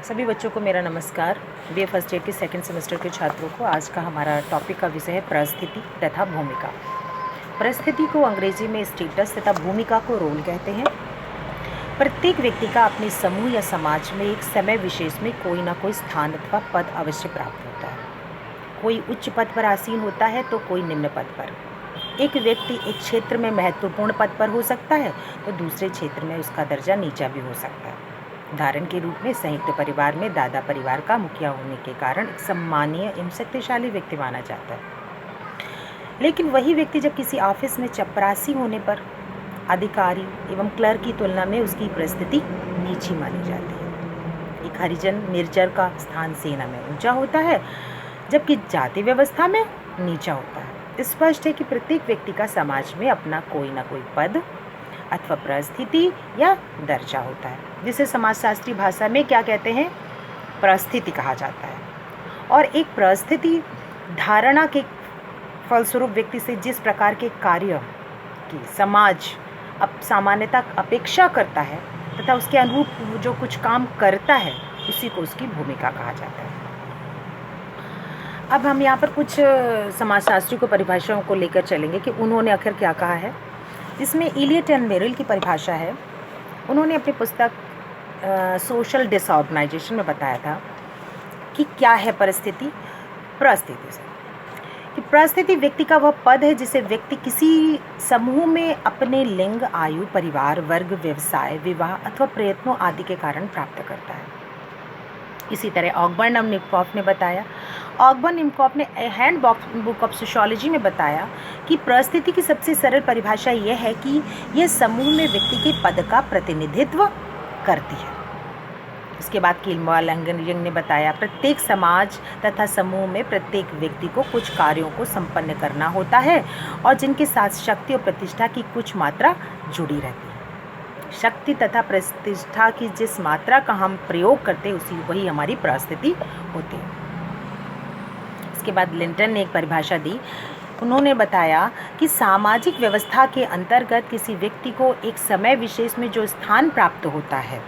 सभी बच्चों को मेरा नमस्कार। बीए फर्स्ट ईयर के सेकंड सेमेस्टर के छात्रों को आज का हमारा टॉपिक का विषय है परिस्थिति तथा भूमिका। परिस्थिति को अंग्रेजी में स्टेटस तथा भूमिका को रोल कहते हैं। प्रत्येक व्यक्ति का अपने समूह या समाज में एक समय विशेष में कोई ना कोई स्थान अथवा पद अवश्य प्राप्त होता है। कोई उच्च पद पर आसीन होता है तो कोई निम्न पद पर। एक व्यक्ति एक क्षेत्र में महत्वपूर्ण पद पर हो सकता है तो दूसरे क्षेत्र में उसका दर्जा नीचा भी हो सकता है। उदाहरण के रूप में संयुक्त परिवार में दादा परिवार का मुखिया होने के कारण एक सम्मानीय एवं शक्तिशाली व्यक्ति माना जाता है, लेकिन वही व्यक्ति जब किसी ऑफिस में चपरासी होने पर अधिकारी एवं क्लर्क की तुलना में उसकी परिस्थिति नीची मानी जाती है। एक हरिजन निर्जर का स्थान सेना में ऊंचा होता है जबकि जाति व्यवस्था में नीचा होता है। स्पष्ट है कि प्रत्येक व्यक्ति का समाज में अपना कोई ना कोई पद अथवा परिस्थिति या दर्जा होता है, जिसे समाजशास्त्री भाषा में क्या कहते हैं, परिस्थिति कहा जाता है। और एक परिस्थिति धारणा के फलस्वरूप व्यक्ति से जिस प्रकार के कार्य की समाज सामान्यतः अपेक्षा करता है तथा उसके अनुरूप जो कुछ काम करता है उसी को उसकी भूमिका कहा जाता है। अब हम यहाँ पर कुछ समाजशास्त्री को परिभाषाओं को लेकर चलेंगे कि उन्होंने आखिर क्या कहा है। इसमें इलियट एंड मेरिल की परिभाषा है। उन्होंने अपनी पुस्तक सोशल डिसऑर्गेनाइजेशन में बताया था कि क्या है परिस्थिति। परिस्थिति से कि परिस्थिति व्यक्ति का वह पद है जिसे व्यक्ति किसी समूह में अपने लिंग, आयु, परिवार, वर्ग, व्यवसाय, विवाह अथवा प्रयत्नों आदि के कारण प्राप्त करता है। इसी तरह ऑगबर्न और निमकॉफ ने बताया। ऑगबर्न निमकॉफ ने हैंड बुक ऑफ सोशियोलॉजी में बताया कि परिस्थिति की सबसे सरल परिभाषा यह है कि यह समूह में व्यक्ति के पद का प्रतिनिधित्व करती है। इसके बाद किल्मॉल यंग ने बताया प्रत्येक समाज तथा समूह में प्रत्येक व्यक्ति को कुछ कार्यों को संपन्न करना होता है और जिनके साथ शक्ति और प्रतिष्ठा की कुछ मात्रा जुड़ी रहती है। शक्ति तथा प्रतिष्ठा की जिस मात्रा का हम प्रयोग करते हैं वही हमारी परिस्थिति होती है। इसके बाद लिंटन ने एक परिभाषा दी। उन्होंने बताया कि सामाजिक व्यवस्था के अंतर्गत किसी व्यक्ति को एक समय विशेष में जो स्थान प्राप्त होता है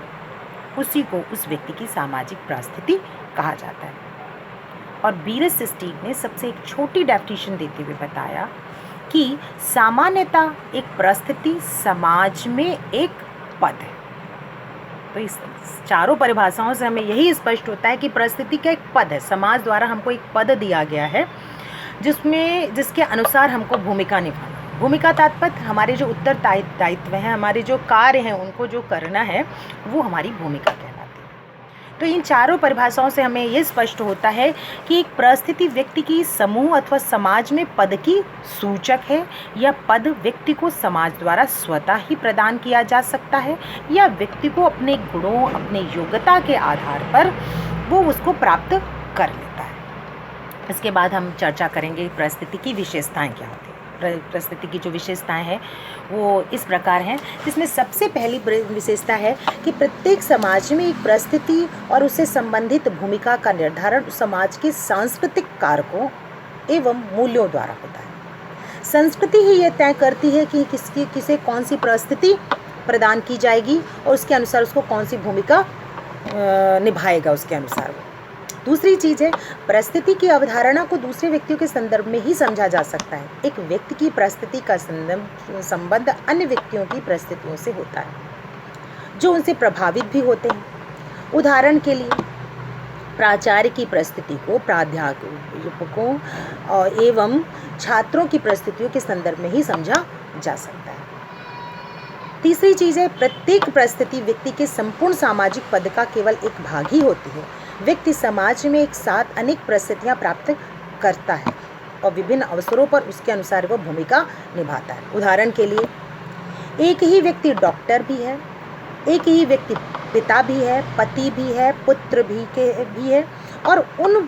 उसी को उस व्यक्ति की सामाजिक परिस्थिति कहा जाता है। और बीरस स्टीव ने सबसे एक छोटी डेफिनेशन देते हुए बताया कि सामान्यतः एक परिस्थिति समाज में एक पद है। तो इस चारों परिभाषाओं से हमें यही स्पष्ट होता है कि परिस्थिति का एक पद है। समाज द्वारा हमको एक पद दिया गया है जिसके अनुसार हमको भूमिका निभाना। भूमिका तात्पर्य हमारे जो उत्तरदायित्व हैं, हमारे जो कार्य हैं, उनको जो करना है वो हमारी भूमिका कहलाती है। तो इन चारों परिभाषाओं से हमें ये स्पष्ट होता है कि एक परिस्थिति व्यक्ति की समूह अथवा समाज में पद की सूचक है। यह पद व्यक्ति को समाज द्वारा स्वतः ही प्रदान किया जा सकता है या व्यक्ति को अपने गुणों, अपने योग्यता के आधार पर वो उसको प्राप्त कर लेता है। इसके बाद हम चर्चा करेंगे परिस्थिति की विशेषताएं क्या होती हैं। परिस्थिति की जो विशेषताएं हैं वो इस प्रकार हैं, जिसमें सबसे पहली विशेषता है कि प्रत्येक समाज में एक परिस्थिति और उससे संबंधित भूमिका का निर्धारण समाज के सांस्कृतिक कारकों एवं मूल्यों द्वारा होता है। संस्कृति ही यह तय करती है कि किसे कौन सी परिस्थिति प्रदान की जाएगी और उसके अनुसार उसको कौन सी भूमिका निभाएगा उसके अनुसार। दूसरी चीज़ है, परिस्थिति की अवधारणा को दूसरे व्यक्तियों के संदर्भ में ही समझा जा सकता है। एक व्यक्ति की परिस्थिति का संबंध अन्य व्यक्तियों की परिस्थितियों से होता है जो उनसे प्रभावित भी होते हैं। उदाहरण के लिए प्राचार्य की परिस्थिति को प्राध्यापकों एवं छात्रों की परिस्थितियों के संदर्भ में ही समझा जा सकता है। तीसरी चीज़ है, प्रत्येक परिस्थिति व्यक्ति के संपूर्ण सामाजिक पद का केवल एक भाग ही होती है। व्यक्ति समाज में एक साथ अनेक परिस्थितियां प्राप्त करता है और विभिन्न अवसरों पर उसके अनुसार वह भूमिका निभाता है। उदाहरण के लिए एक ही व्यक्ति डॉक्टर भी है, एक ही व्यक्ति पिता भी है, पति भी है, पुत्र भी है और उन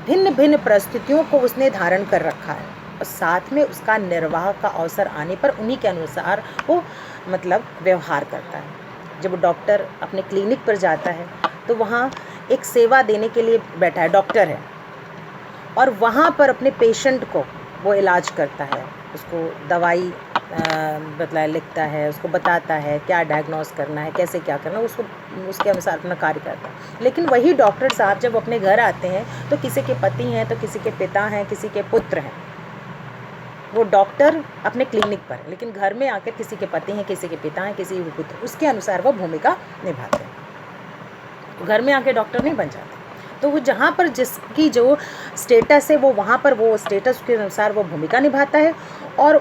भिन्न भिन्न परिस्थितियों को उसने धारण कर रखा है और साथ में उसका निर्वाह का अवसर आने पर उन्हीं के अनुसार वो व्यवहार करता है। जब डॉक्टर अपने क्लिनिक पर जाता है तो वहाँ एक सेवा देने के लिए बैठा है, डॉक्टर है, और वहाँ पर अपने पेशेंट को वो इलाज करता है उसको दवाई लिखता है, उसको बताता है क्या डायग्नोस करना है, कैसे क्या करना है, उसको उसके अनुसार अपना कार्य करता है। लेकिन वही डॉक्टर साहब जब अपने घर आते हैं तो किसी के पति हैं, तो किसी के पिता हैं, किसी के पुत्र हैं। वो डॉक्टर अपने क्लिनिक पर है, लेकिन घर में आकर किसी के पति हैं, किसी के पिता हैं, किसी के पुत्र, उसके अनुसार वो भूमिका निभाते हैं। तो घर में आके डॉक्टर नहीं बन जाते। तो वो जहाँ पर जिसकी जो स्टेटस है वो वहाँ पर वो स्टेटस के अनुसार वो भूमिका निभाता है और